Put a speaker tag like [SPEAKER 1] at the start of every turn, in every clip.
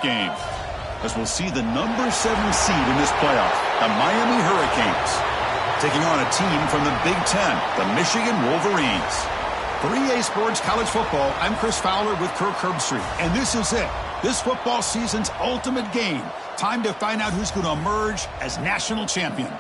[SPEAKER 1] game, as we'll see the number 7 seed in this playoff, the Miami Hurricanes, taking on a team from the Big Ten, the Michigan Wolverines. For EA Sports College Football, I'm Chris Fowler with Kirk Herbstreit, and this is it. This football season's ultimate game. Time to find out who's going to emerge as national champion.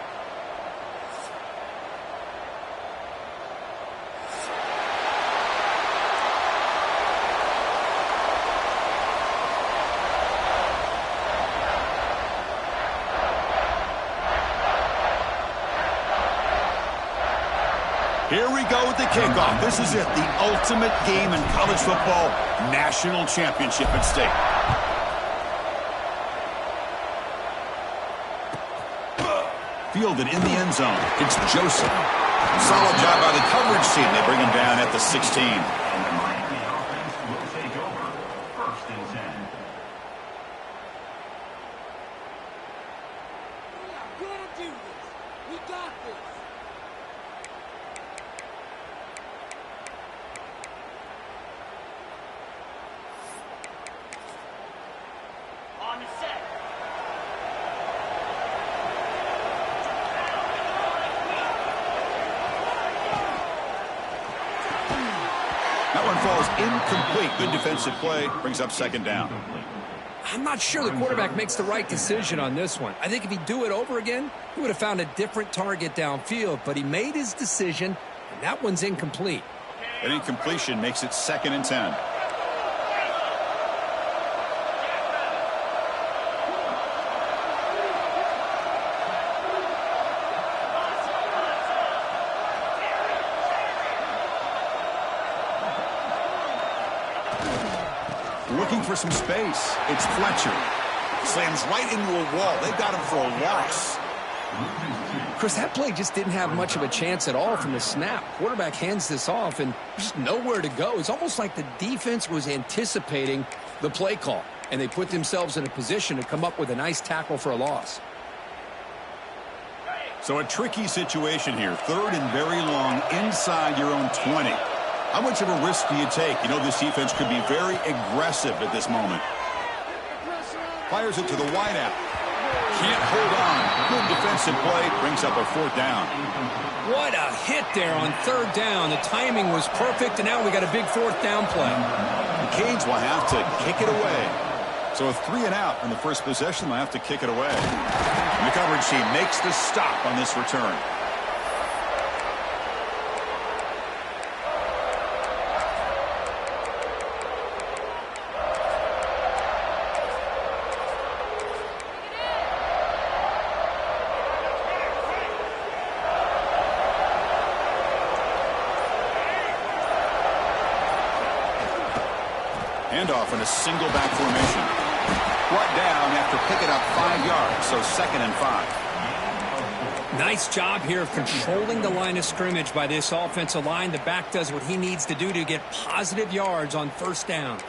[SPEAKER 1] Here we go with the kickoff. This is it, the ultimate game in college football, national championship at stake. Fielded in the end zone. It's Joseph. Solid job by the coverage team. They bring him down at the 16.
[SPEAKER 2] And the Miami offense will take over. 1st and 10.
[SPEAKER 3] We are going to do this. We got this.
[SPEAKER 4] On the set.
[SPEAKER 1] That one falls incomplete. Good defensive play. Brings up 2nd down.
[SPEAKER 5] I'm not sure the quarterback makes the right decision on this one. I think if he'd do it over again, he would have found a different target downfield, but he made his decision, and that one's incomplete.
[SPEAKER 1] An incompletion makes it 2nd and 10. Looking for some space. It's Fletcher. Slams right into a wall. They got him for a loss.
[SPEAKER 5] Chris, that play just didn't have much of a chance at all from the snap. Quarterback hands this off, and there's just nowhere to go. It's almost like the defense was anticipating the play call, and they put themselves in a position to come up with a nice tackle for a loss.
[SPEAKER 1] So a tricky situation here. 3rd and very long inside your own 20. How much of a risk do you take? You know this defense could be very aggressive at this moment. Fires it to the wideout. Can't hold on. Good defensive play. Brings up a 4th down.
[SPEAKER 5] What a hit there on 3rd down. The timing was perfect, and now we got a big 4th down play.
[SPEAKER 1] The Canes will have to kick it away. So a 3 and out on the first possession. They'll have to kick it away. And the coverage team makes the stop on this return. Handoff in a single back formation. Brought down after picking up 5 yards, so 2nd and 5.
[SPEAKER 5] Nice job here of controlling the line of scrimmage by this offensive line. The back does what he needs to do to get positive yards on 1st down.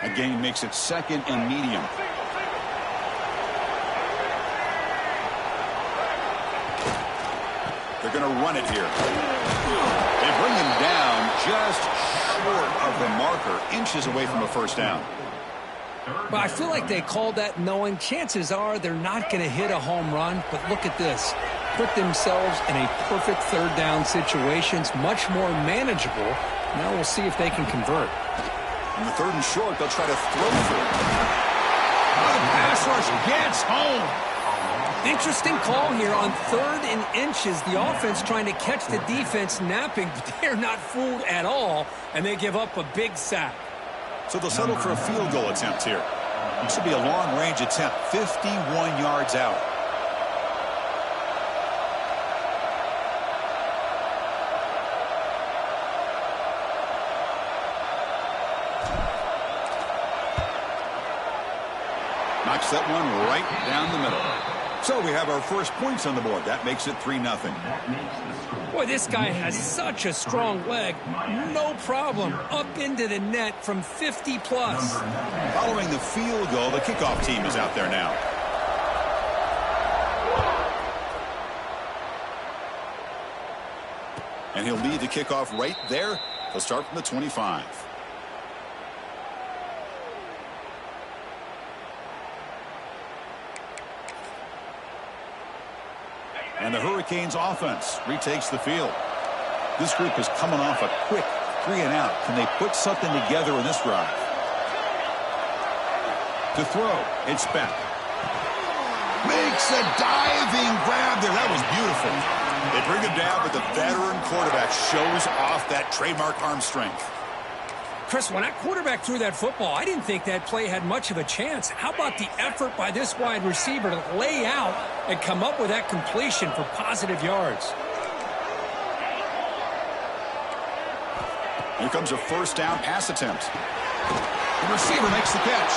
[SPEAKER 1] A gain makes it 2nd and medium. They're going to run it here. They bring him down just short of the marker, inches away from a 1st down.
[SPEAKER 5] Well, I feel like they called that knowing chances are they're not going to hit a home run, but look at this. Put themselves in a perfect 3rd down situation. It's much more manageable. Now we'll see if they can convert.
[SPEAKER 1] On the 3rd and short, they'll try to throw for it.
[SPEAKER 5] The pass rush gets home. Interesting call here on 3rd and inches. The offense trying to catch the defense napping, but they're not fooled at all, and they give up a big sack.
[SPEAKER 1] So they'll settle for a field goal attempt here. This will be a long-range attempt, 51 yards out. Knocks that one right down the middle. So we have our first points on the board. That makes it 3-0.
[SPEAKER 5] Boy, this guy has such a strong leg. No problem. Up into the net from 50 plus.
[SPEAKER 1] Following the field goal, the kickoff team is out there now. And he'll lead the kickoff right there. He'll start from the 25. And the Hurricanes offense retakes the field. This group is coming off a quick 3-and-out. Can they put something together in this drive? To throw, it's Beck. Makes a diving grab there. That was beautiful. They bring him down, but the veteran quarterback shows off that trademark arm strength.
[SPEAKER 5] Chris, when that quarterback threw that football, I didn't think that play had much of a chance. How about the effort by this wide receiver to lay out and come up with that completion for positive yards?
[SPEAKER 1] Here comes a first down pass attempt. The receiver makes the catch.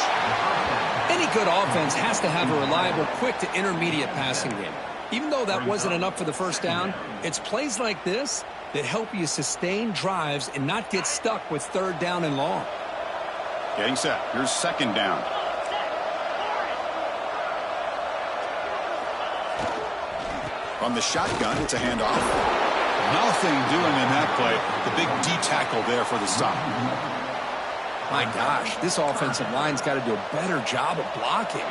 [SPEAKER 5] Any good offense has to have a reliable, quick to intermediate passing game. Even though that wasn't enough for the first down, it's plays like this that help you sustain drives and not get stuck with third down and long.
[SPEAKER 1] Getting set. Here's second down. From the shotgun, it's a handoff. Nothing doing in that play. The big D tackle there for the stop.
[SPEAKER 5] My gosh, this offensive line's got to do a better job of blocking.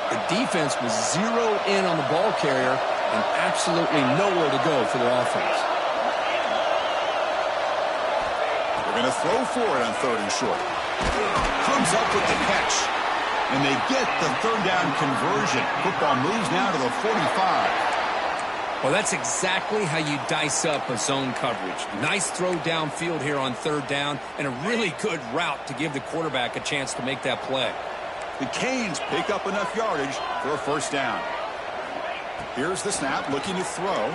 [SPEAKER 5] The defense was zeroed in on the ball carrier and absolutely nowhere to go for their offense.
[SPEAKER 1] They're going to throw for it on third and short. Comes up with the catch. And they get the third down conversion. Football moves now to the 45.
[SPEAKER 5] Well, that's exactly how you dice up a zone coverage. Nice throw downfield here on third down and a really good route to give the quarterback a chance to make that play.
[SPEAKER 1] The Canes pick up enough yardage for a first down. Here's the snap, looking to throw.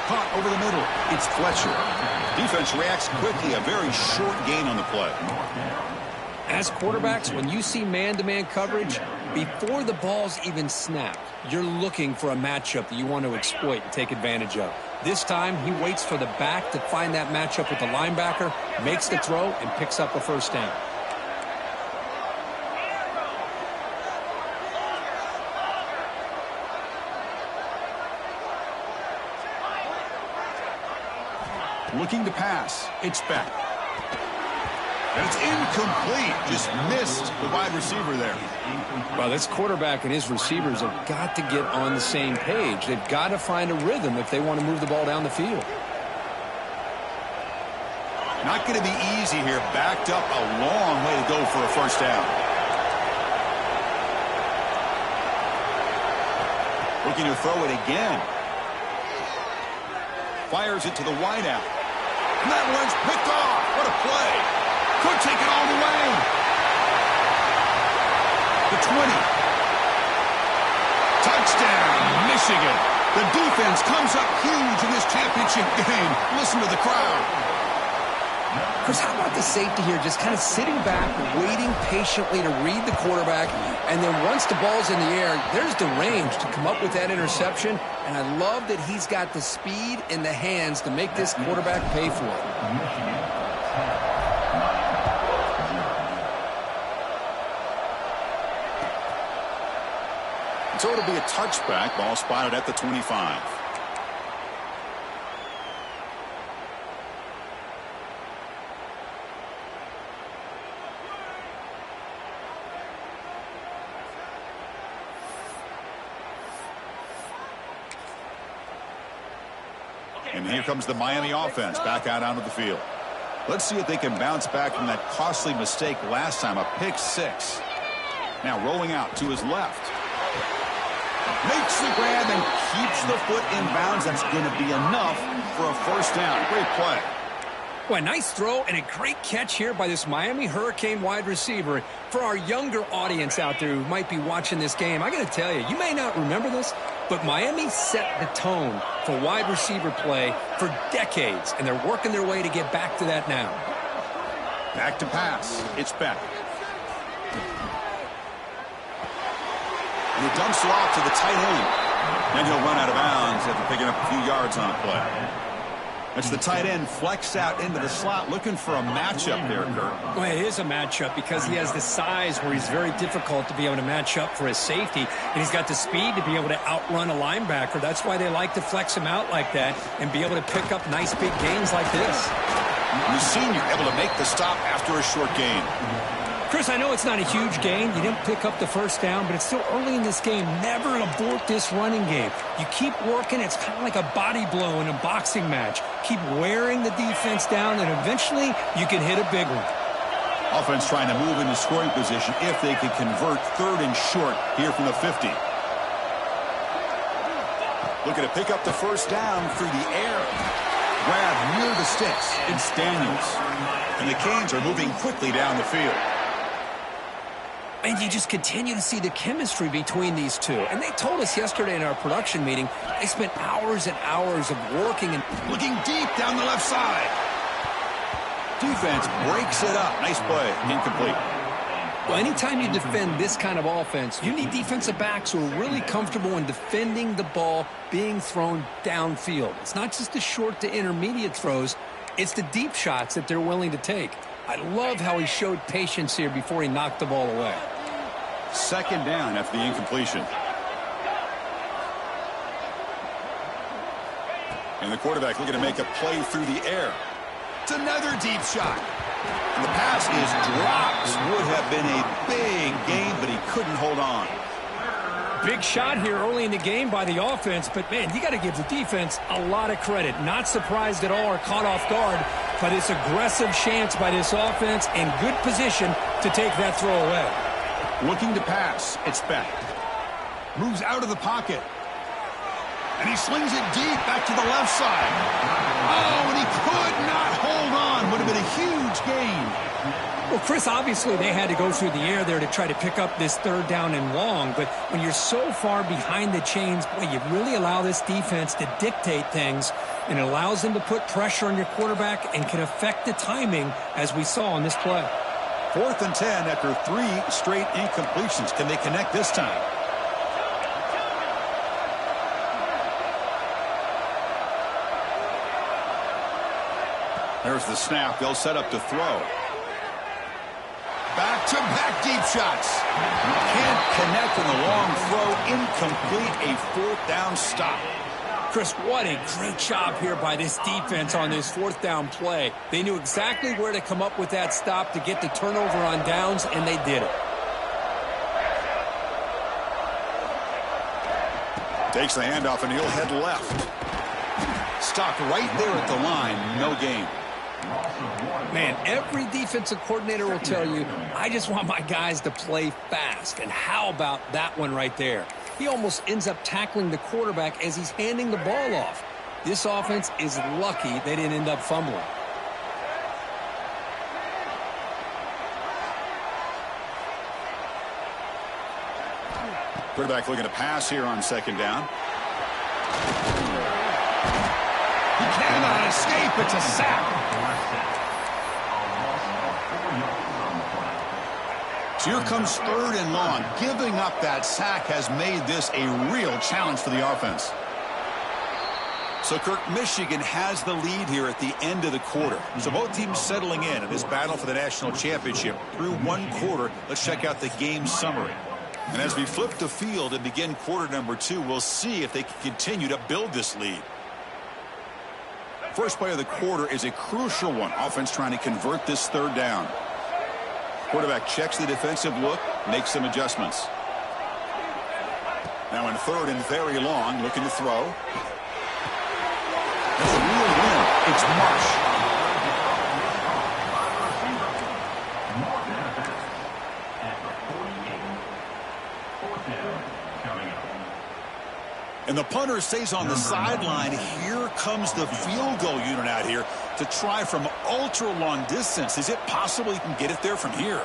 [SPEAKER 1] Caught over the middle. It's Fletcher. Defense reacts quickly. A very short gain on the play.
[SPEAKER 5] As quarterbacks, when you see man-to-man coverage, before the ball's even snapped, you're looking for a matchup that you want to exploit and take advantage of. This time, he waits for the back to find that matchup with the linebacker, makes the throw, and picks up a first down.
[SPEAKER 1] Looking to pass. It's Beck. And it's incomplete. Just missed the wide receiver there.
[SPEAKER 5] Well, this quarterback and his receivers have got to get on the same page. They've got to find a rhythm if they want to move the ball down the field.
[SPEAKER 1] Not going to be easy here. Backed up a long way to go for a first down. Looking to throw it again. Fires it to the wideout. And that one's picked off. What a play. Could take it all the way. The 20. Touchdown, Michigan. The defense comes up huge in this championship game. Listen to the crowd.
[SPEAKER 5] Chris, how about the safety here? Just kind of sitting back, waiting patiently to read the quarterback. And then once the ball's in the air, there's the range to come up with that interception. And I love that he's got the speed and the hands to make this quarterback pay for it.
[SPEAKER 1] So it'll be a touchback. Ball spotted at the 25. And here comes the Miami offense back out onto the field. Let's see if they can bounce back from that costly mistake last time, a pick six. Now rolling out to his left. Makes the grab and keeps the foot in bounds. That's going to be enough for a first down. Great play.
[SPEAKER 5] Well, a nice throw and a great catch here by this Miami Hurricane wide receiver. For our younger audience out there who might be watching this game, I got to tell you, you may not remember this, but Miami set the tone for wide receiver play for decades, and they're working their way to get back to that now.
[SPEAKER 1] Back to pass. It's Beck. And he dumps it off to the tight end. Then he'll run out of bounds after picking up a few yards on a play. It's the tight end flexed out into the slot, looking for a matchup there, Kurt.
[SPEAKER 5] Well, it is a matchup because he has the size where he's very difficult to be able to match up for his safety, and he's got the speed to be able to outrun a linebacker. That's why they like to flex him out like that and be able to pick up nice big gains like this.
[SPEAKER 1] The senior able to make the stop after a short gain.
[SPEAKER 5] Chris, I know it's not a huge gain. You didn't pick up the first down, but it's still early in this game. Never abort this running game. You keep working. It's kind of like a body blow in a boxing match. Keep wearing the defense down, and eventually you can hit a big one.
[SPEAKER 1] Offense trying to move into scoring position if they can convert 3rd and short here from the 50. Looking to pick up the first down through the air. Grab near the sticks. It's Daniels. And the Canes are moving quickly down the field.
[SPEAKER 5] And you just continue to see the chemistry between these two. And they told us yesterday in our production meeting, they spent hours and hours of working and
[SPEAKER 1] looking deep down the left side. Defense breaks it up. Nice play. Incomplete.
[SPEAKER 5] Well, anytime you defend this kind of offense, you need defensive backs who are really comfortable in defending the ball being thrown downfield. It's not just the short to intermediate throws. It's the deep shots that they're willing to take. I love how he showed patience here before he knocked the ball away.
[SPEAKER 1] 2nd down after the incompletion. And the quarterback looking to make a play through the air. It's another deep shot. And the pass is dropped. Would have been a big gain, but he couldn't hold on.
[SPEAKER 5] Big shot here early in the game by the offense, but, man, you got to give the defense a lot of credit. Not surprised at all or caught off guard, but it's aggressive chance by this offense in good position to take that throw away.
[SPEAKER 1] Looking to pass. It's Beck. Moves out of the pocket. And he slings it deep back to the left side. Oh, and he could not hold on. Would have been a huge gain.
[SPEAKER 5] Well, Chris, obviously they had to go through the air there to try to pick up this 3rd down and long, but when you're so far behind the chains, boy, you really allow this defense to dictate things, and it allows them to put pressure on your quarterback and can affect the timing, as we saw in this play.
[SPEAKER 1] 4th and 10 after 3 straight incompletions. Can they connect this time? There's the snap. They'll set up to throw. Back-to-back deep shots. Can't connect on the long throw. Incomplete. A 4th down stop.
[SPEAKER 5] Chris, what a great job here by this defense on this 4th down play. They knew exactly where to come up with that stop to get the turnover on downs, and they did it.
[SPEAKER 1] Takes the handoff, and he'll head left. Stopped right there at the line. No gain.
[SPEAKER 5] Man, every defensive coordinator will tell you, I just want my guys to play fast. And how about that one right there? He almost ends up tackling the quarterback as he's handing the ball off. This offense is lucky they didn't end up fumbling.
[SPEAKER 1] Quarterback looking to pass here on 2nd down. He cannot escape. It's a sack. So here comes 3rd and long. Giving up that sack has made this a real challenge for the offense. So, Kirk, Michigan has the lead here at the end of the quarter. So both teams settling in this battle for the national championship through 1 quarter. Let's check out the game summary. And as we flip the field and begin quarter number 2, we'll see if they can continue to build this lead. First play of the quarter is a crucial one. Offense trying to convert this 3rd down. Quarterback checks the defensive look, makes some adjustments. Now in 3rd and very long, looking to throw. That's a real win. It's Marsh. And the punter stays on the sideline. Here comes the field goal unit out here to try from ultra long distance. Is it possible he can get it there from here?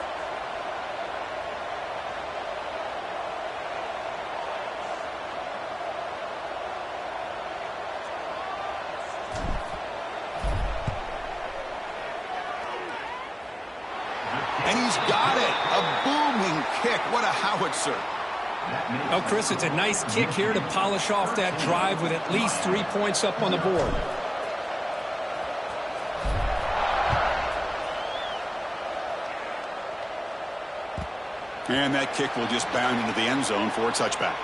[SPEAKER 1] And he's got it. A booming kick. What a howitzer.
[SPEAKER 5] Oh, Chris, it's a nice kick here to polish off that drive with at least 3 points up on the board.
[SPEAKER 1] And that kick will just bound into the end zone for a touchback.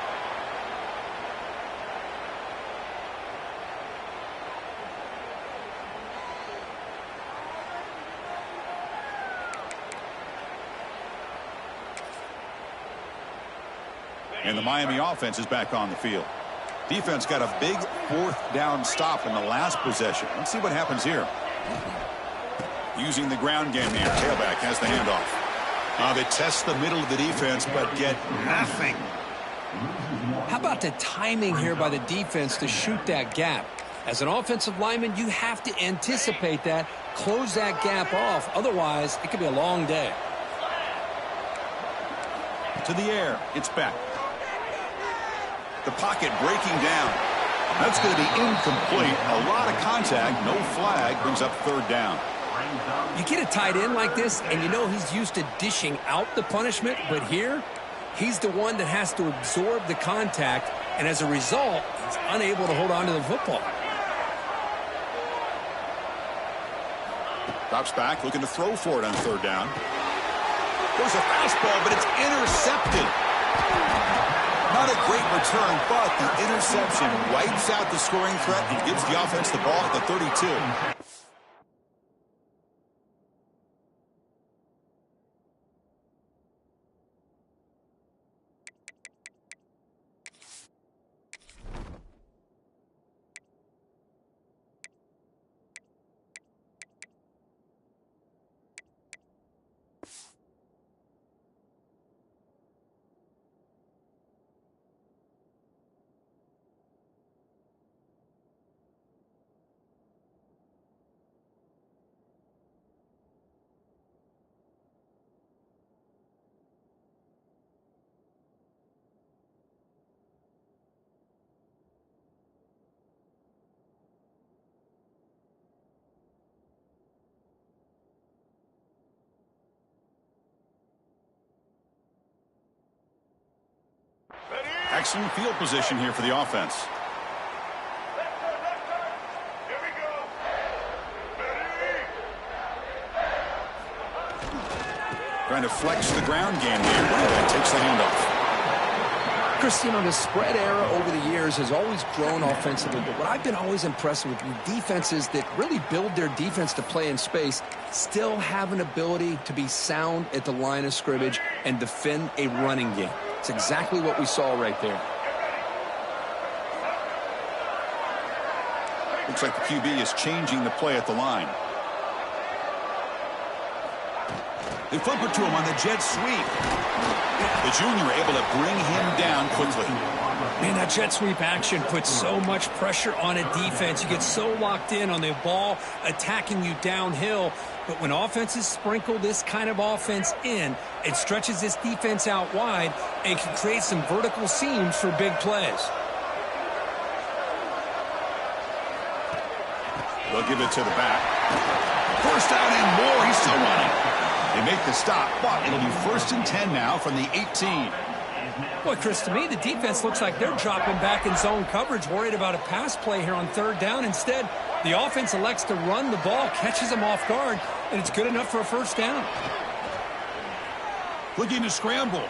[SPEAKER 1] And the Miami offense is back on the field. Defense got a big fourth down stop in the last possession. Let's see what happens here. Using the ground game here. Tailback has the handoff. They test the middle of the defense, but get nothing.
[SPEAKER 5] How about the timing here by the defense to shoot that gap? As an offensive lineman, you have to anticipate that, close that gap off. Otherwise, it could be a long day.
[SPEAKER 1] To the air. It's back. The pocket breaking down. That's going to be incomplete. A lot of contact. No flag. Brings up third down.
[SPEAKER 5] You get a tight end like this, and you know he's used to dishing out the punishment, but here, he's the one that has to absorb the contact, and as a result, he's unable to hold on to the football.
[SPEAKER 1] Drops back, looking to throw for it on third down. There's a fastball, but it's intercepted. Not a great return, but the interception wipes out the scoring threat and gives the offense the ball at the 32. Excellent field position here for the offense. Trying to flex the ground game here. That takes the handoff.
[SPEAKER 5] Chris, you know, the spread era over the years has always grown offensively, but what I've been always impressed with defenses that really build their defense to play in space still have an ability to be sound at the line of scrimmage and defend a running game. It's exactly what we saw right there.
[SPEAKER 1] Looks like the QB is changing the play at the line. They flip it to him on the jet sweep. The junior able to bring him down quickly.
[SPEAKER 5] Man, that jet sweep action puts so much pressure on a defense. You get so locked in on the ball attacking you downhill. But when offenses sprinkle this kind of offense in, it stretches this defense out wide and can create some vertical seams for big plays.
[SPEAKER 1] They'll give it to the back. First down and more. He's still running. They make the stop, but it'll be 1st and 10 now from the 18.
[SPEAKER 5] Boy, Chris, to me, the defense looks like they're dropping back in zone coverage, worried about a pass play here on third down. Instead, the offense elects to run the ball, catches them off guard, and it's good enough for a first down.
[SPEAKER 1] Looking to scramble.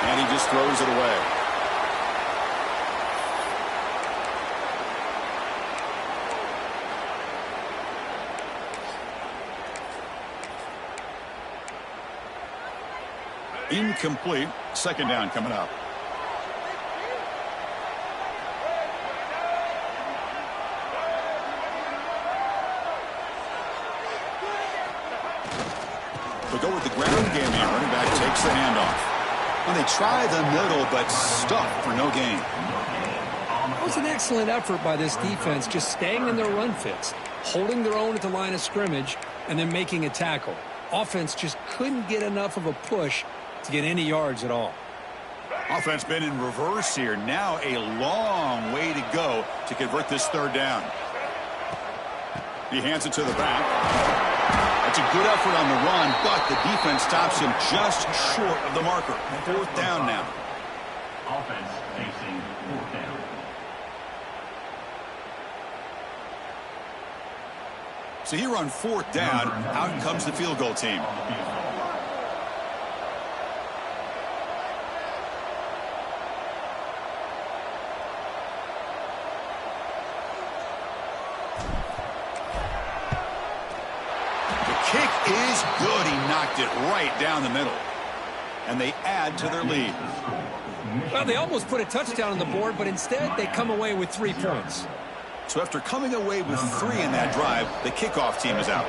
[SPEAKER 1] And he just throws it away. Incomplete. 2nd down coming up. We go with the ground game here. Running back takes the handoff. And they try the middle, but stuck for no gain.
[SPEAKER 5] It was an excellent effort by this defense, just staying in their run fits, holding their own at the line of scrimmage, and then making a tackle. Offense just couldn't get enough of a push to get any yards at all.
[SPEAKER 1] Offense been in reverse here. Now a long way to go to convert this 3rd down. He hands it to the back. That's a good effort on the run, but the defense stops him just short of the marker. 4th down now.
[SPEAKER 2] Offense facing 4th down.
[SPEAKER 1] So here on 4th down, out comes the field goal team. The kick is good. He knocked it right down the middle. And they add to their lead.
[SPEAKER 5] Well, they almost put a touchdown on the board, but instead they come away with 3 points.
[SPEAKER 1] So after coming away with 3 in that drive, the kickoff team is out.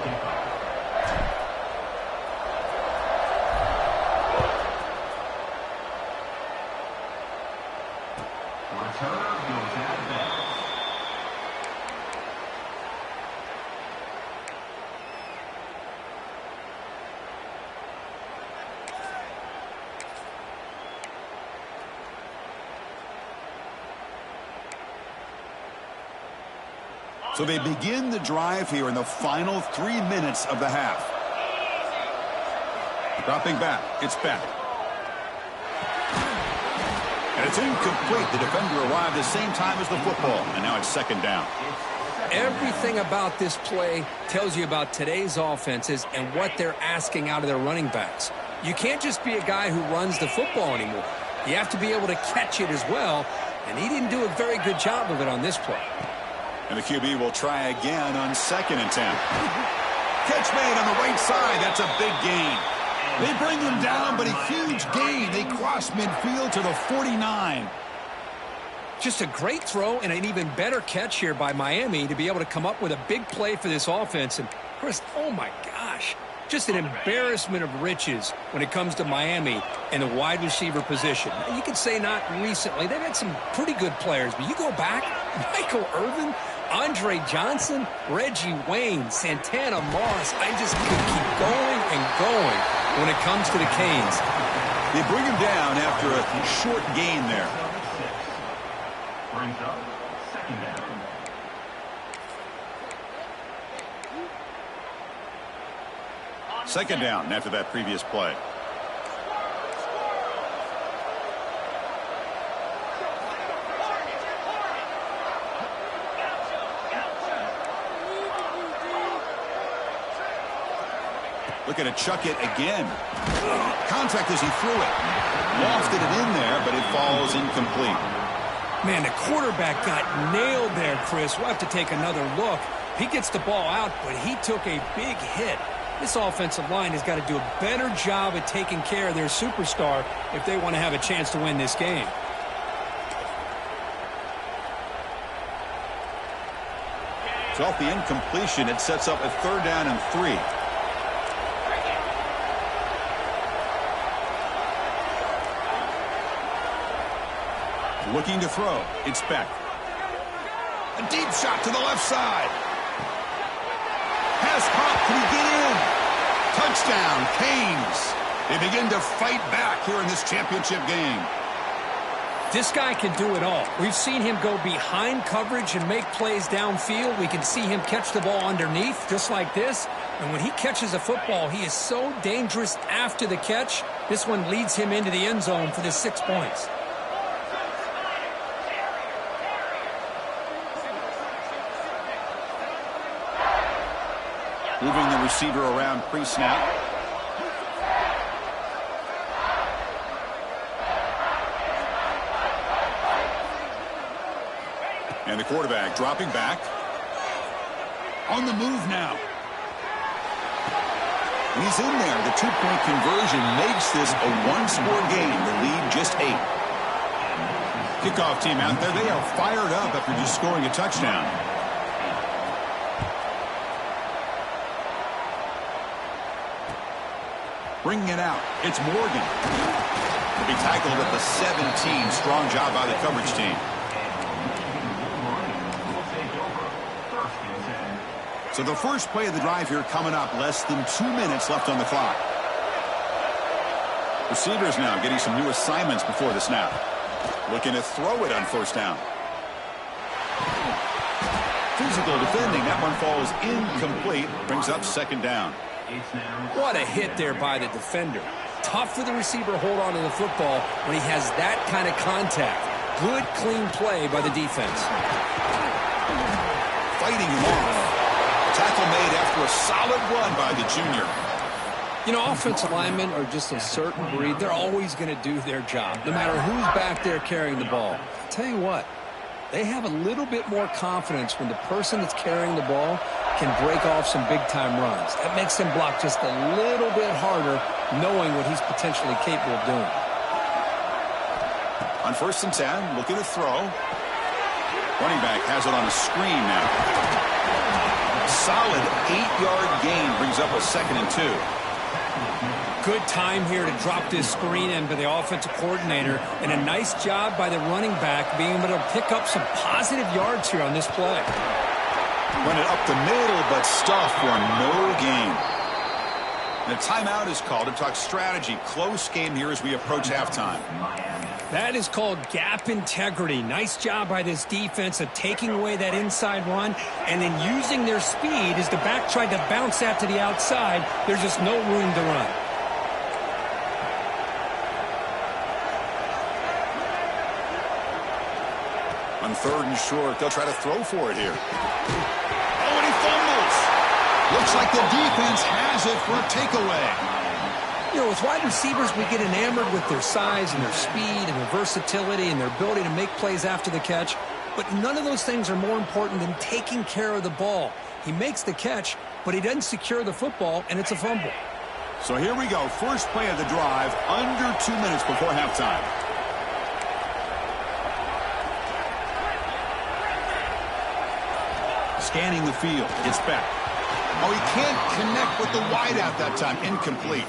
[SPEAKER 1] So they begin the drive here in the final 3 minutes of the half. Dropping back, it's back. And it's incomplete. The defender arrived the same time as the football, and now it's 2nd down.
[SPEAKER 5] Everything about this play tells you about today's offenses and what they're asking out of their running backs. You can't just be a guy who runs the football anymore. You have to be able to catch it as well, and he didn't do a very good job of it on this play.
[SPEAKER 1] And the QB will try again on 2nd and 10. Catch made on the right side. That's a big gain. They bring him down, but a huge gain. They cross midfield to the 49.
[SPEAKER 5] Just a great throw and an even better catch here by Miami to be able to come up with a big play for this offense. And Chris, oh my gosh, just an embarrassment of riches when it comes to Miami and the wide receiver position. You could say not recently. They've had some pretty good players, but you go back, Michael Irvin, Andre Johnson, Reggie Wayne, Santana Moss. I just could keep going and going when it comes to the Canes.
[SPEAKER 1] They bring him down after a short gain there.
[SPEAKER 2] Brings up 2nd down.
[SPEAKER 1] Second down after that previous play. Looking to chuck it again. Contact as he threw it. Lofted it in there, but it falls incomplete.
[SPEAKER 5] Man, the quarterback got nailed there, Chris. We'll have to take another look. He gets the ball out, but he took a big hit. This offensive line has got to do a better job at taking care of their superstar if they want to have a chance to win this game.
[SPEAKER 1] So off the incompletion, it sets up a 3rd down and 3. Looking to throw. It's Beck. A deep shot to the left side. Pass caught. Can he get in? Touchdown, Canes. They begin to fight back here in this championship game.
[SPEAKER 5] This guy can do it all. We've seen him go behind coverage and make plays downfield. We can see him catch the ball underneath just like this. And when he catches a football, he is so dangerous after the catch. This one leads him into the end zone for the 6 points.
[SPEAKER 1] Moving the receiver around pre-snap. And the quarterback dropping back. On the move now. And he's in there. The 2-point conversion makes this a 1-score game. The lead just 8. Kickoff team out there. They are fired up after just scoring a touchdown. Bringing it out. It's Morgan. He'll be tackled at the 17. Strong job by the coverage team. So the first play of the drive here coming up. Less than 2 minutes left on the clock. Receivers now getting some new assignments before the snap. Looking to throw it on 1st down. Physical defending. That one falls incomplete. Brings up 2nd down.
[SPEAKER 5] What a hit there by the defender. Tough for the receiver to hold on to the football when he has that kind of contact. Good, clean play by the defense.
[SPEAKER 1] Fighting him off. tackle made after a solid run by the junior.
[SPEAKER 5] You know, offensive linemen are just a certain breed. They're always going to do their job, no matter who's back there carrying the ball. I'll tell you what, they have a little bit more confidence when the person that's carrying the ball can break off some big-time runs. That makes them block just a little bit harder, knowing what he's potentially capable of doing.
[SPEAKER 1] On 1st and 10, looking to throw. Running back has it on a screen now. Solid 8-yard gain brings up a 2nd and 2.
[SPEAKER 5] Good time here to drop this screen in by the offensive coordinator, and a nice job by the running back being able to pick up some positive yards here on this play.
[SPEAKER 1] Run it up the middle, but stuffed for no gain. And a timeout is called to talk strategy. Close game here as we approach halftime.
[SPEAKER 5] That is called gap integrity. Nice job by this defense of taking away that inside run and then using their speed as the back tried to bounce that to the outside. There's just no room to run.
[SPEAKER 1] On 3rd and short, they'll try to throw for it here. Oh, and he fumbles. Looks like the defense has it for a takeaway.
[SPEAKER 5] You know, with wide receivers, we get enamored with their size and their speed and their versatility and their ability to make plays after the catch. But none of those things are more important than taking care of the ball. He makes the catch, but he doesn't secure the football, and it's a fumble.
[SPEAKER 1] So here we go. First play of the drive, under 2 minutes before halftime. Scanning the field. Gets back. Oh, he can't connect with the wideout that time. Incomplete.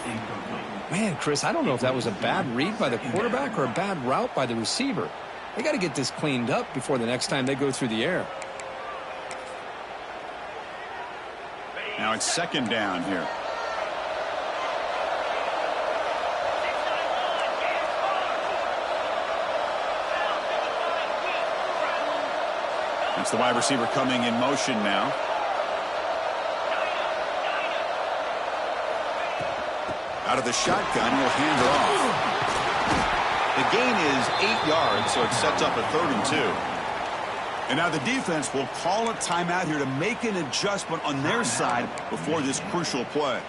[SPEAKER 5] Man, Chris, I don't know if that was a bad read by the quarterback or a bad route by the receiver. They got to get this cleaned up before the next time they go through the air.
[SPEAKER 1] Now it's 2nd down here. That's the wide receiver coming in motion now. Out of the shotgun, he'll hand it off. The gain is 8 yards, so it sets up a 3rd and 2. And now the defense will call a timeout here to make an adjustment on their side before this crucial play.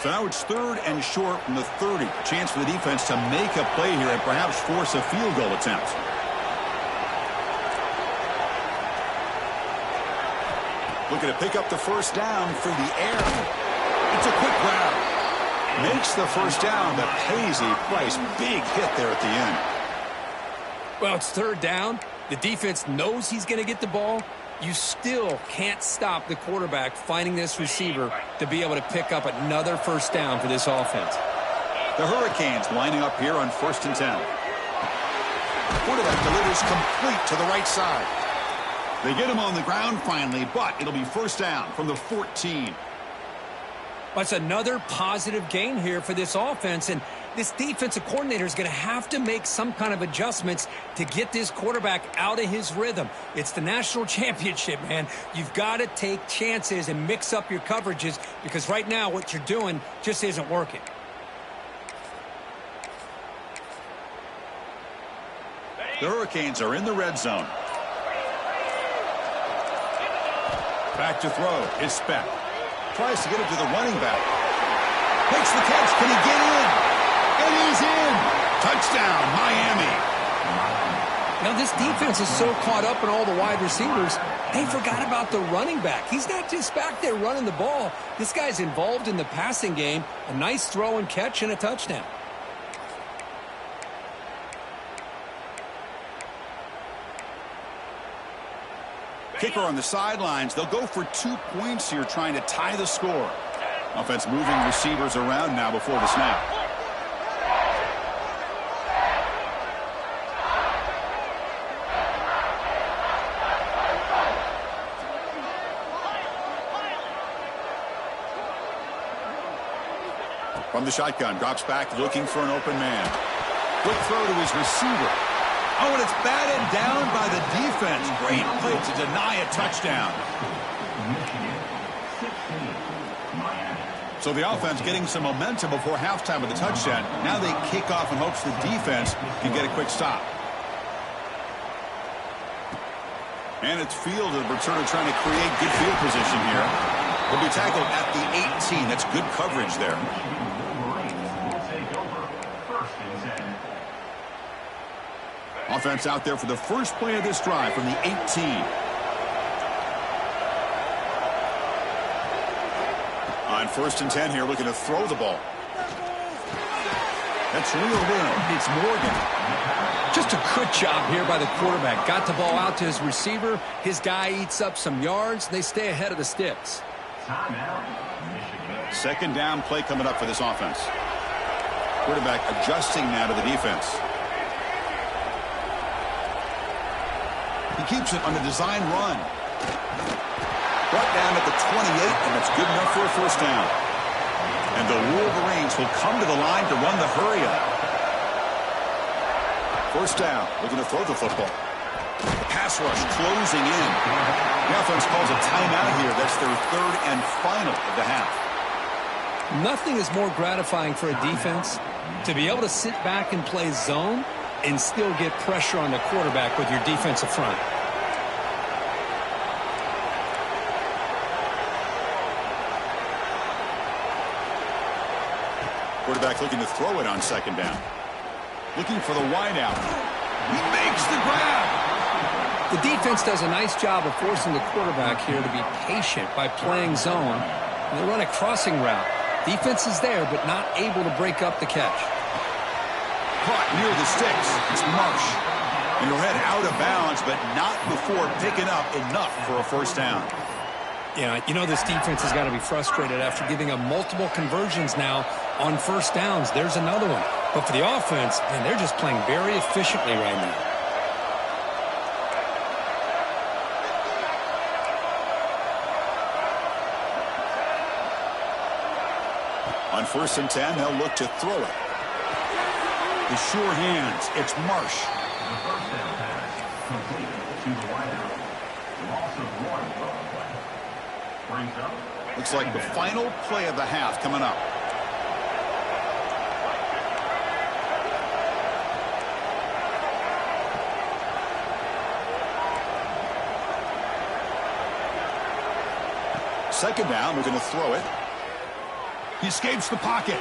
[SPEAKER 1] So now it's 3rd and short from the 30. A chance for the defense to make a play here and perhaps force a field goal attempt. Looking to pick up the 1st down through the air. It's a quick grab. Makes the 1st down, but pays a price. Big hit there at the end.
[SPEAKER 5] Well, it's 3rd down. The defense knows he's going to get the ball. You still can't stop the quarterback finding this receiver to be able to pick up another 1st down for this offense.
[SPEAKER 1] The Hurricanes lining up here on 1st and 10. Quarterback delivers complete to the right side. They get him on the ground finally, but it'll be 1st down from the 14.
[SPEAKER 5] That's another positive gain here for this offense, and this defensive coordinator is going to have to make some kind of adjustments to get this quarterback out of his rhythm. It's the national championship, man. You've got to take chances and mix up your coverages because right now what you're doing just isn't working.
[SPEAKER 1] The Hurricanes are in the red zone. Back to throw. Is Speck. Tries to get it to the running back. Makes the catch. Can he get in? And he's in. Touchdown, Miami.
[SPEAKER 5] Now this defense is so caught up in all the wide receivers, they forgot about the running back. He's not just back there running the ball. This guy's involved in the passing game. A nice throw and catch and a touchdown.
[SPEAKER 1] Kicker on the sidelines. They'll go for 2 points here, trying to tie the score. Offense moving receivers around now before the snap. From the shotgun, drops back looking for an open man. Quick throw to his receiver. Oh, and it's batted down by the defense. Great play to deny a touchdown. So the offense getting some momentum before halftime with the touchdown. Now they kick off in hopes the defense can get a quick stop. And it's fielded, but sort of trying to create good field position here. He'll be tackled at the 18. That's good coverage there.
[SPEAKER 2] Wolverines will take over. First and 10.
[SPEAKER 1] Offense out there for the first play of this drive from the 18. On first and 10 here, looking to throw the ball. That's reeled in. It's Morgan.
[SPEAKER 5] Just a good job here by the quarterback. Got the ball out to his receiver. His guy eats up some yards. They stay ahead of the sticks.
[SPEAKER 2] Timeout, Michigan.
[SPEAKER 1] Second down play coming up for this offense. Quarterback adjusting now to the defense. He keeps it on the design run. Brought down at the 28, and that's good enough for a first down. And the Wolverines will come to the line to run the hurry-up. First down, looking to throw the football. The pass rush closing in. The offense calls a timeout here. That's their third and final of the half.
[SPEAKER 5] Nothing is more gratifying for a defense to be able to sit back and play zone and still get pressure on the quarterback with your defensive front.
[SPEAKER 1] Quarterback looking to throw it on second down. Looking for the wideout. He makes the grab.
[SPEAKER 5] The defense does a nice job of forcing the quarterback here to be patient by playing zone. And they run a crossing route. Defense is there, but not able to break up the catch.
[SPEAKER 1] Caught near the sticks. It's Marsh. And he'll head out of bounds, but not before picking up enough for a first down.
[SPEAKER 5] Yeah, you know this defense has got to be frustrated after giving up multiple conversions now on first downs. There's another one. But for the offense, man, they're just playing very efficiently right now.
[SPEAKER 1] On first and 10, they'll look to throw it. The sure hands. It's Marsh.
[SPEAKER 2] The first down pass completed to the wideout. Loss of 1 on the play. Brings up.
[SPEAKER 1] Looks like the final play of the half coming up. Second down, we're going to throw it. He escapes the pocket.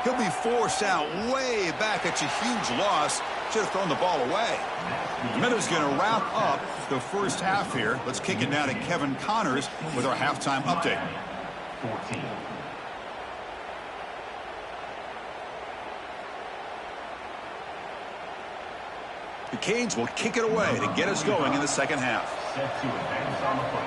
[SPEAKER 1] He'll be forced out way back. It's a huge loss. Should have thrown the ball away. The minute's going to wrap up the first half here. Let's kick it down to Kevin Connors with our halftime update.
[SPEAKER 2] 14.
[SPEAKER 1] The Canes will kick it away to get us going in the second half.
[SPEAKER 2] Set to advance on the play.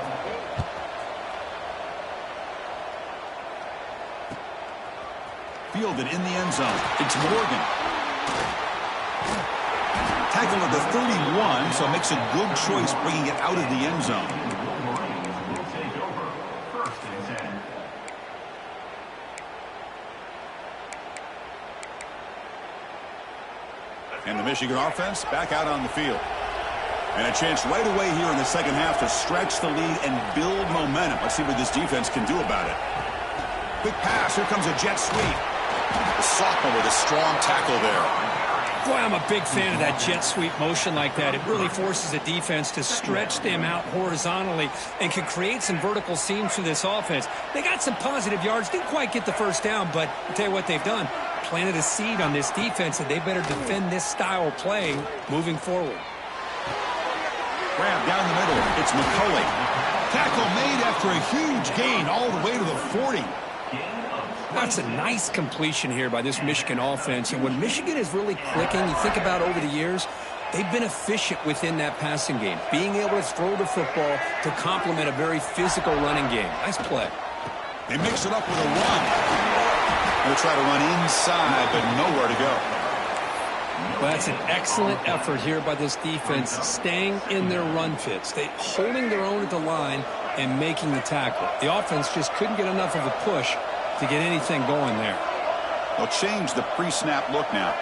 [SPEAKER 1] Fielded in the end zone. It's Morgan. Tackled at the 31, so makes a good choice bringing it out of the end zone.
[SPEAKER 2] Wolverines will take over. First and 10.
[SPEAKER 1] And the Michigan offense back out on the field. And a chance right away here in the second half to stretch the lead and build momentum. Let's see what this defense can do about it. Quick pass. Here comes a jet sweep. The sophomore with a strong tackle there.
[SPEAKER 5] Boy, I'm a big fan of that jet sweep motion like that. It really forces the defense to stretch them out horizontally and can create some vertical seams for this offense. They got some positive yards. Didn't quite get the first down, but I'll tell you what they've done. Planted a seed on this defense, and they better defend this style of play moving forward.
[SPEAKER 1] Grab down the middle. It's McCulley. Tackle made after a huge gain all the way to the 40.
[SPEAKER 5] That's a nice completion here by this Michigan offense. And when Michigan is really clicking, you think about over the years, they've been efficient within that passing game, being able to throw the football to complement a very physical running game. Nice play.
[SPEAKER 1] They mix it up with a run. They'll try to run inside, but nowhere to go.
[SPEAKER 5] Well, that's an excellent effort here by this defense, staying in their run fits. They holding their own at the line and making the tackle. The offense just couldn't get enough of a push to get anything going there.
[SPEAKER 1] They'll change the pre-snap look now.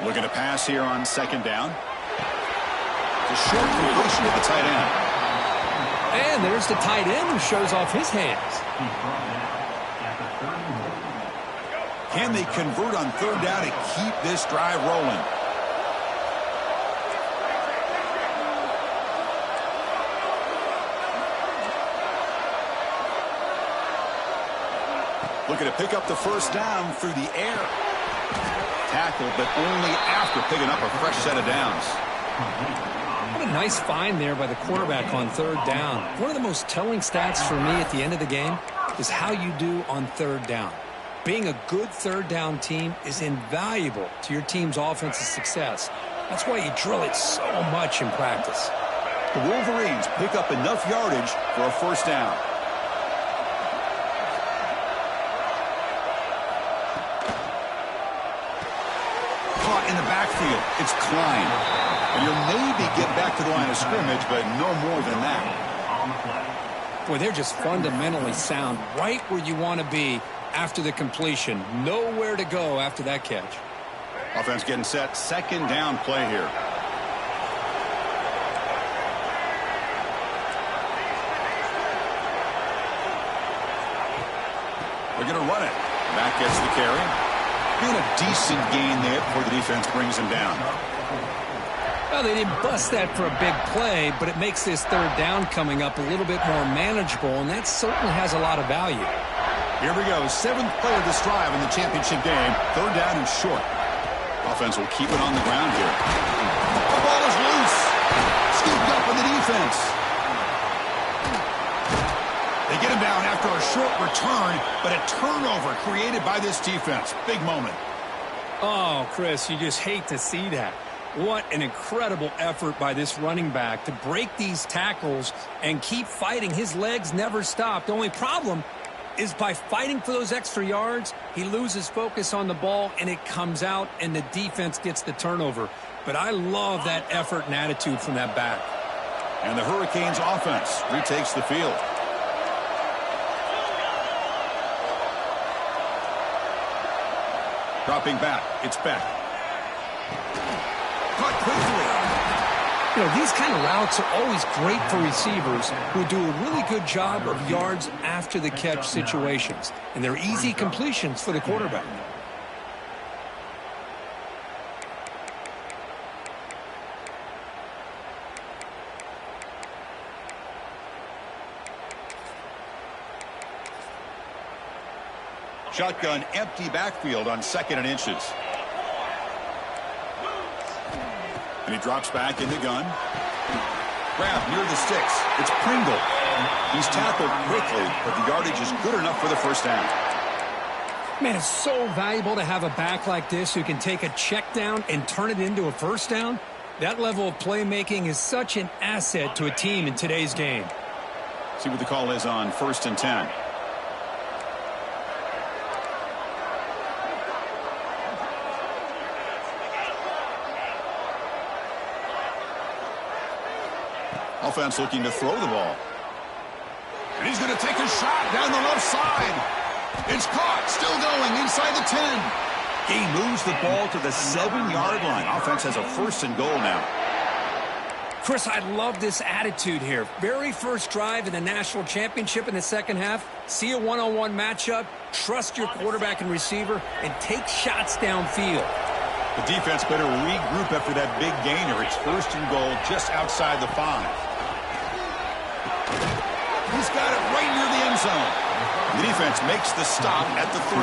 [SPEAKER 1] Looking to pass here on second down. It's a short completion to the tight end.
[SPEAKER 5] And there's the tight end who shows off his hands.
[SPEAKER 1] Can they convert on third down and keep this drive rolling? Looking to pick up the first down through the air. Tackled, but only after picking up a fresh set of downs.
[SPEAKER 5] What a nice find there by the quarterback on third down. One of the most telling stats for me at the end of the game is how you do on third down. Being a good third down team is invaluable to your team's offensive success. That's why you drill it so much in practice.
[SPEAKER 1] The Wolverines pick up enough yardage for a first down. Caught in the backfield. It's Klein. And you'll maybe get back to the line of scrimmage, but no more than that.
[SPEAKER 5] Boy, they're just fundamentally sound, right where you want to be after the completion. Nowhere to go after that catch.
[SPEAKER 1] Offense getting set. Second down play here. They're going to run it. Back gets the carry. Being a decent gain there before the defense brings him down.
[SPEAKER 5] Well, they didn't bust that for a big play, but it makes this third down coming up a little bit more manageable, and that certainly has a lot of value.
[SPEAKER 1] Here we go. Seventh play of this drive in the championship game. Third down and short. Offense will keep it on the ground here. The ball is loose. Scooped up on the defense. They get him down after a short return, but a turnover created by this defense. Big moment.
[SPEAKER 5] Oh, Chris, you just hate to see that. What an incredible effort by this running back to break these tackles and keep fighting. His legs never stop. The only problem is by fighting for those extra yards, he loses focus on the ball, and it comes out, and the defense gets the turnover. But I love that effort and attitude from that back.
[SPEAKER 1] And the Hurricanes offense retakes the field. Dropping back. It's Beck. Caught quickly.
[SPEAKER 5] You know, these kind of routes are always great for receivers who do a really good job of yards after the catch situations. And they're easy completions for the quarterback.
[SPEAKER 1] Shotgun empty backfield on 2nd and inches. And he drops back in the gun. Grab near the sticks. It's Pringle. He's tackled quickly, but the yardage is good enough for the first down.
[SPEAKER 5] Man, it's so valuable to have a back like this who can take a check down and turn it into a first down. That level of playmaking is such an asset to a team in today's game.
[SPEAKER 1] See what the call is on 1st and 10. Offense looking to throw the ball. And he's going to take a shot down the left side. It's caught. Still going inside the 10. He moves the ball to the 7-yard line. Offense has a 1st and goal now.
[SPEAKER 5] Chris, I love this attitude here. Very first drive in the national championship in the second half. See a one-on-one matchup. Trust your quarterback and receiver and take shots downfield.
[SPEAKER 1] The defense better regroup after that big gainer. It's 1st and goal just outside the 5. He's got it right near the end zone. The defense makes the stop at the 3.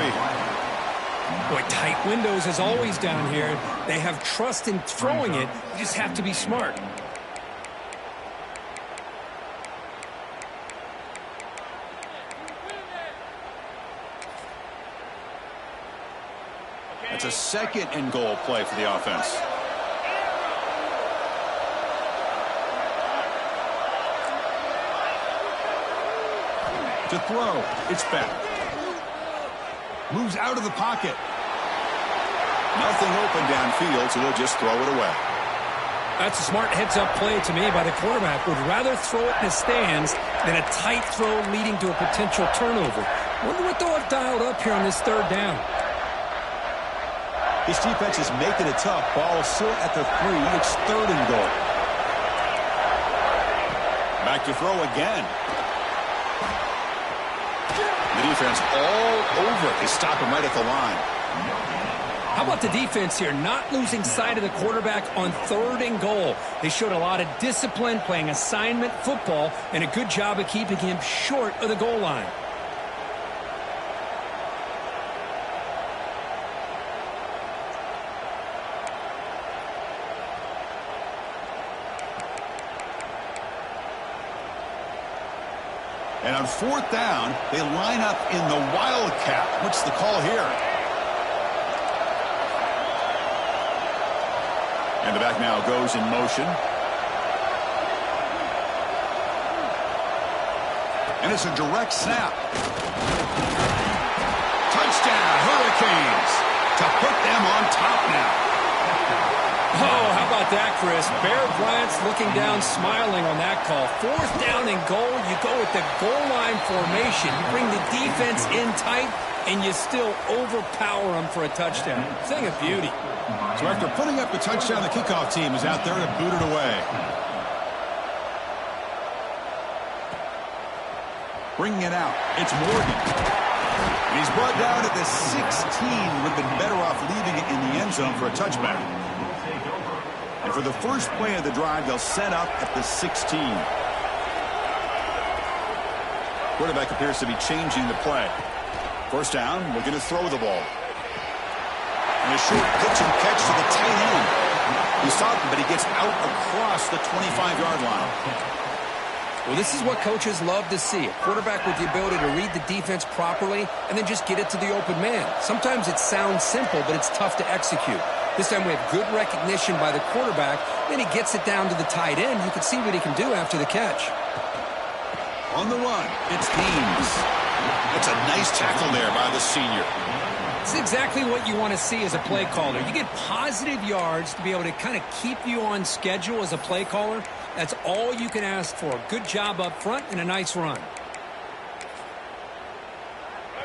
[SPEAKER 5] Boy, tight windows as always down here. They have trust in throwing it. You just have to be smart.
[SPEAKER 1] It's a 2nd and goal play for the offense. To throw, it's back. Moves out of the pocket. Nothing open downfield, so they'll just throw it away.
[SPEAKER 5] That's a smart heads-up play to me by the quarterback. Would rather throw it in the stands than a tight throw leading to a potential turnover. Wonder what they'll have dialed up here on this third down.
[SPEAKER 1] This defense is making it tough. Ball still at the 3. It's 3rd and goal. Back to throw again. The defense all over it. They stop him right at the line.
[SPEAKER 5] How about the defense here? Not losing sight of the quarterback on 3rd and goal. They showed a lot of discipline, playing assignment football, and a good job of keeping him short of the goal line.
[SPEAKER 1] And on 4th down, they line up in the Wildcat. What's the call here? And the back now goes in motion. And it's a direct snap. Touchdown, Hurricanes, to put them on top now.
[SPEAKER 5] Oh, how about that, Chris? Bear Bryant's looking down, smiling on that call. 4th down and goal, you go with the goal line formation. You bring the defense in tight, and you still overpower them for a touchdown. Thing of beauty.
[SPEAKER 1] So after putting up the touchdown, the kickoff team is out there to boot it away. Bringing it out, it's Morgan. And he's brought down at the 16. Would have been better off leaving it in the end zone for a touchback. And for the first play of the drive, they'll set up at the 16. Quarterback appears to be changing the play. 1st down, we're going to throw the ball. And a short pitch and catch to the tight end. He saw it, but he gets out across the 25-yard line.
[SPEAKER 5] Well, this is what coaches love to see. A quarterback with the ability to read the defense properly and then just get it to the open man. Sometimes it sounds simple, but it's tough to execute. This time we have good recognition by the quarterback. Then he gets it down to the tight end. You can see what he can do after the catch.
[SPEAKER 1] On the run, it's Deans. It's a nice tackle there by the senior.
[SPEAKER 5] It's exactly what you want to see as a play caller. You get positive yards to be able to kind of keep you on schedule as a play caller. That's all you can ask for. Good job up front and a nice run.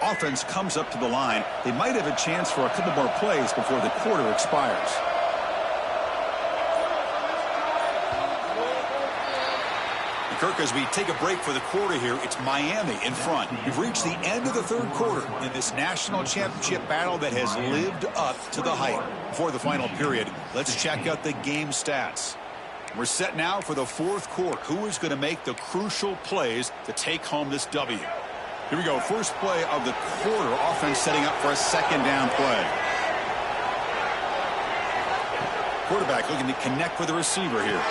[SPEAKER 1] Offense comes up to the line. They might have a chance for a couple more plays before the quarter expires. Kirk, as we take a break for the quarter here, it's Miami in front. We've reached the end of the 3rd quarter in this national championship battle that has lived up to the hype. Before the final period, let's check out the game stats. We're set now for the 4th quarter. Who is going to make the crucial plays to take home this W? Here we go. First play of the quarter. Offense setting up for a 2nd down play. Quarterback looking to connect with the receiver here.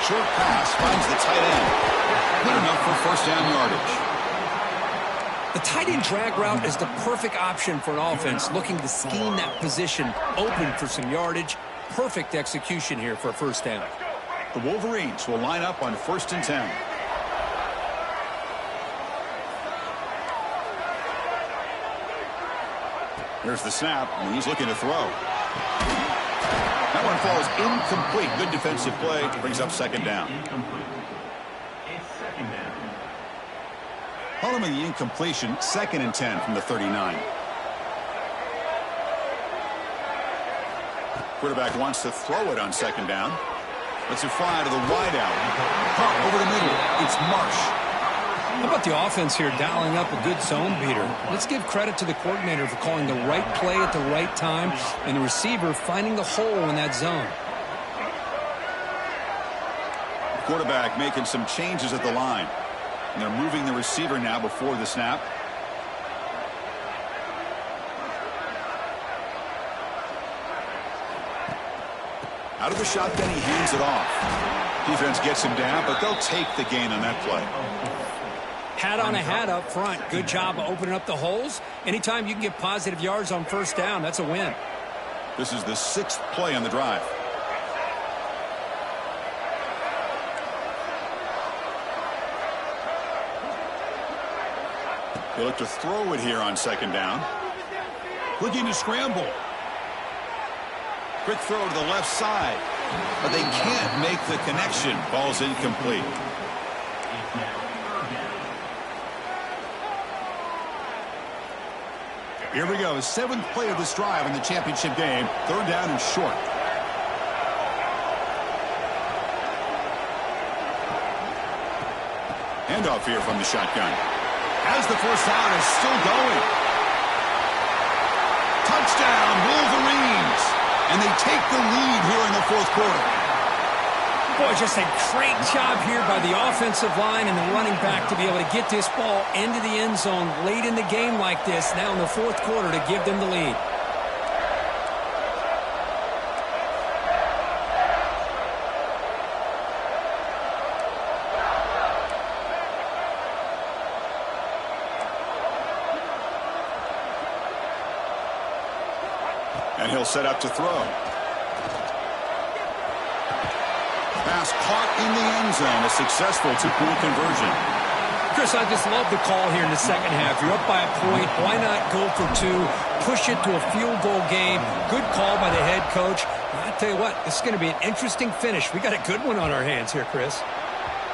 [SPEAKER 1] Short pass finds the tight end. Good enough for 1st down yardage.
[SPEAKER 5] The tight end drag route is the perfect option for an offense looking to scheme that position open for some yardage. Perfect execution here for a 1st down.
[SPEAKER 1] The Wolverines will line up on 1st and 10. Here's the snap, and he's looking to throw. That one falls incomplete. Good defensive play. Brings up 2nd down. Following the incompletion, 2nd and 10 from the 39. Quarterback wants to throw it on 2nd down. Lets it fly to the wideout. Pump over the middle. It's Marsh.
[SPEAKER 5] How about the offense here dialing up a good zone beater? Let's give credit to the coordinator for calling the right play at the right time and the receiver finding the hole in that zone.
[SPEAKER 1] Quarterback making some changes at the line. And they're moving the receiver now before the snap. Out of the shotgun, he hands it off. Defense gets him down, but they'll take the gain on that play.
[SPEAKER 5] Hat on a hat up front. Good job of opening up the holes. Anytime you can get positive yards on 1st down, that's a win.
[SPEAKER 1] This is the 6th play on the drive. They look to throw it here on 2nd down. Looking to scramble. Quick throw to the left side. But they can't make the connection. Ball's incomplete. Here we go. 7th play of this drive in the championship game. 3rd down and short. Handoff here from the shotgun. As the 1st down is still going. Touchdown, Wolverines. And they take the lead here in the fourth quarter.
[SPEAKER 5] Boy, just a great job here by the offensive line and the running back to be able to get this ball into the end zone late in the game like this, now in the fourth quarter, to give them the lead.
[SPEAKER 1] And he'll set up to throw. Pass caught in the end zone. A successful two-point conversion.
[SPEAKER 5] Chris, I just love the call here in the second half. You're up by a point. Why not go for two? Push it to a field goal game. Good call by the head coach. I'll tell you what, this is going to be an interesting finish. We got a good one on our hands here, Chris.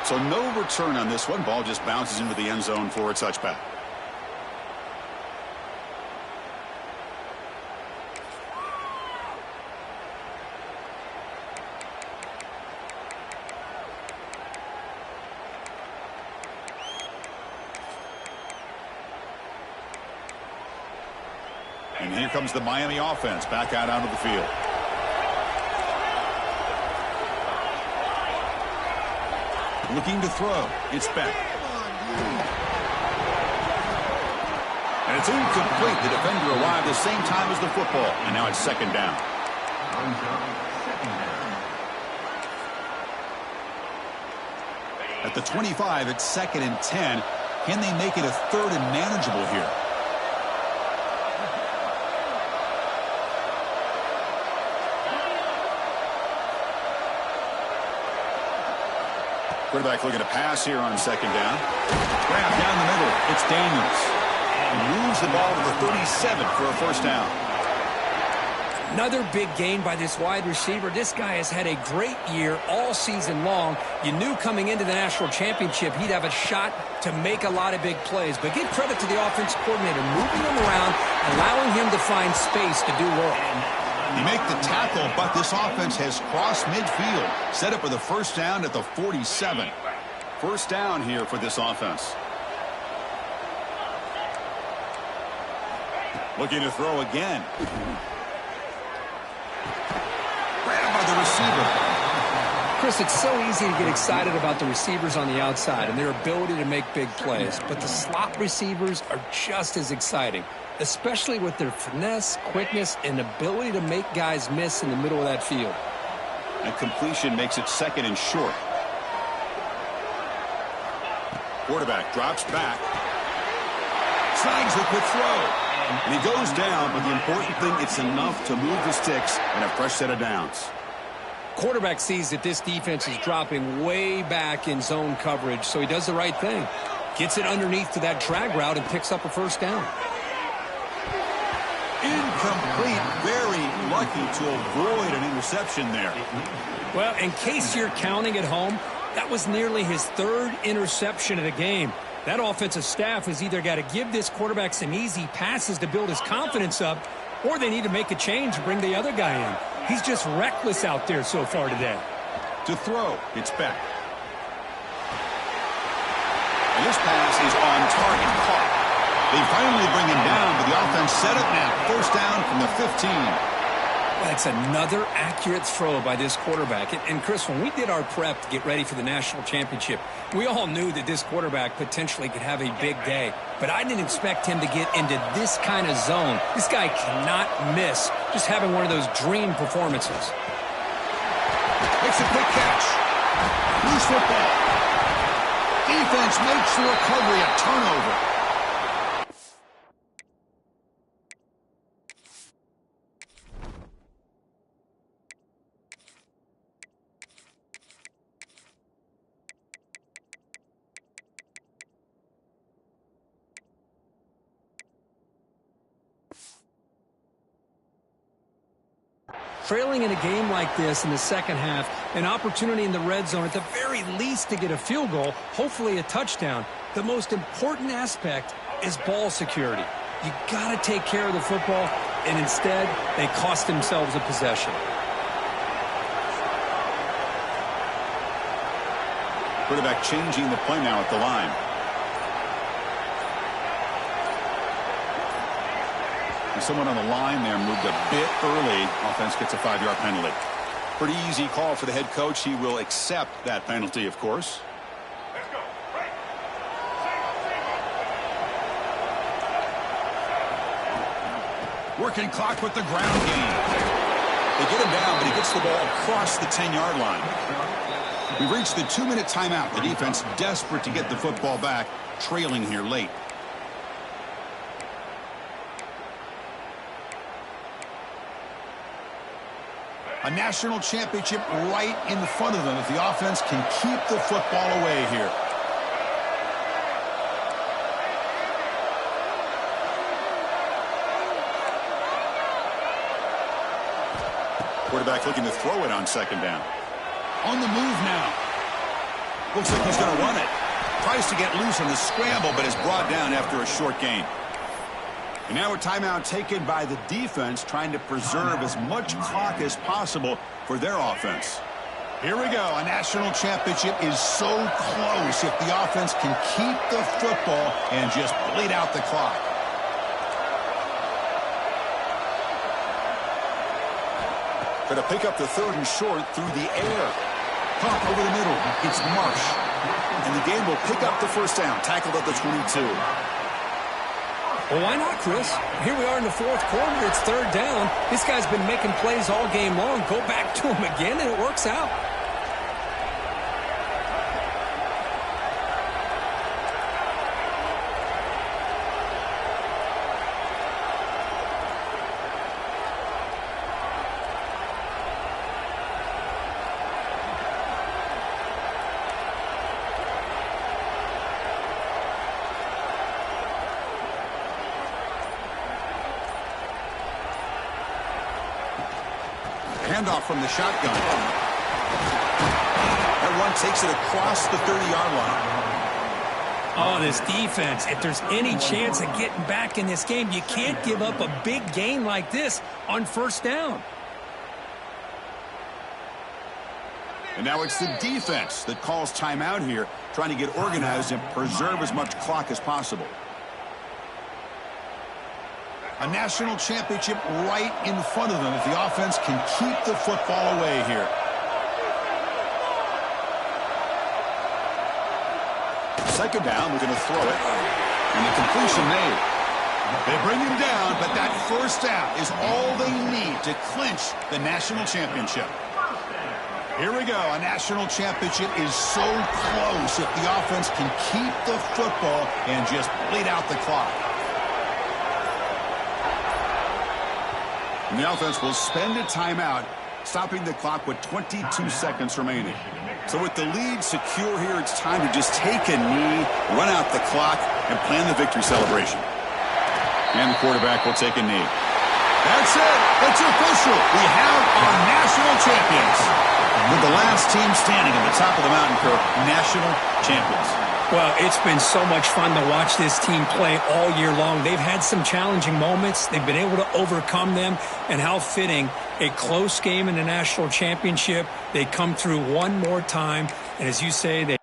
[SPEAKER 1] So no return on this one. Ball just bounces into the end zone for a touchback. And here comes the Miami offense back out onto the field. Looking to throw. It's Beck. And it's incomplete. The defender arrived the same time as the football. And now it's second down. At the 25, it's 2nd and 10. Can they make it a 3rd and manageable here? Quarterback looking to pass here on second down. Grab down the middle. It's Daniels. And moves the ball to the 37 for a first down.
[SPEAKER 5] Another big gain by this wide receiver. This guy has had a great year all season long. You knew coming into the national championship he'd have a shot to make a lot of big plays. But give credit to the offensive coordinator, moving him around, allowing him to find space to do work.
[SPEAKER 1] You make the tackle, but this offense has crossed midfield. Set up with a first down at the 47. First down here for this offense. Looking to throw again. Grabbed by the receiver.
[SPEAKER 5] Chris, it's so easy to get excited about the receivers on the outside and their ability to make big plays. But the slot receivers are just as exciting, especially with their finesse, quickness, and ability to make guys miss in the middle of that field.
[SPEAKER 1] And completion makes it 2nd and short. Quarterback drops back. Snags the quick throw. And he goes down, but the important thing, it's enough to move the sticks and a fresh set of downs.
[SPEAKER 5] Quarterback sees that this defense is dropping way back in zone coverage, so he does the right thing. Gets it underneath to that drag route and picks up a first down.
[SPEAKER 1] Incomplete. Very lucky to avoid an interception there.
[SPEAKER 5] Well, in case you're counting at home, that was nearly his 3rd interception of the game. That offensive staff has either got to give this quarterback some easy passes to build his confidence up, or they need to make a change and bring the other guy in. He's just reckless out there so far today.
[SPEAKER 1] To throw, it's Beck. And this pass is on target, caught. They finally bring him down, but the offense set up now. First down from the 15.
[SPEAKER 5] Well, that's another accurate throw by this quarterback. And Chris, when we did our prep to get ready for the national championship, we all knew that this quarterback potentially could have a big day. But I didn't expect him to get into this kind of zone. This guy cannot miss just having one of those dream performances.
[SPEAKER 1] Makes a quick catch. Loose football. Defense makes the recovery a turnover.
[SPEAKER 5] Trailing in a game like this in the second half, an opportunity in the red zone at the very least to get a field goal, hopefully a touchdown. The most important aspect is ball security. You got to take care of the football, and instead they cost themselves a possession.
[SPEAKER 1] Quarterback changing the play now at the line. And someone on the line there moved a bit early. Offense gets a 5-yard penalty. Pretty easy call for the head coach. He will accept that penalty, of course.
[SPEAKER 2] Let's go. Right.
[SPEAKER 1] Working clock with the ground game. They get him down, but he gets the ball across the 10-yard line. We've reached the 2-minute timeout. The defense desperate to get the football back, trailing here late. A national championship right in front of them if the offense can keep the football away here. Quarterback looking to throw it on second down. On the move now. Looks like he's going to run it. Tries to get loose on the scramble, but is brought down after a short gain. And now a timeout taken by the defense, trying to preserve as much clock as possible for their offense. Here we go. A national championship is so close if the offense can keep the football and just bleed out the clock. Going to pick up the 3rd and short through the air. Pump over the middle. It's Marsh. And the game will pick up the first down. Tackled at the 22.
[SPEAKER 5] Well, why not, Chris? Here we are in the 4th quarter. It's 3rd down. This guy's been making plays all game long. Go back to him again, and it works out.
[SPEAKER 1] Handoff from the shotgun. That run takes it across the 30-yard line.
[SPEAKER 5] Oh, this defense, if there's any chance of getting back in this game, you can't give up a big gain like this on 1st down.
[SPEAKER 1] And now it's the defense that calls timeout here, trying to get organized and preserve as much clock as possible. A national championship right in front of them if the offense can keep the football away here. Second down, we're going to throw it. And the completion made. They bring him down, but that first down is all they need to clinch the national championship. Here we go. A national championship is so close if the offense can keep the football and just bleed out the clock. And the offense will spend a timeout, stopping the clock with 22 seconds remaining. So with the lead secure here, it's time to just take a knee, run out the clock, and plan the victory celebration. And the quarterback will take a knee. That's it. It's official. We have our national champions. With the last team standing at the top of the mountain, Kirk, national champions.
[SPEAKER 5] Well, it's been so much fun to watch this team play all year long. They've had some challenging moments. They've been able to overcome them. And how fitting, a close game in the national championship. They come through one more time. And as you say, they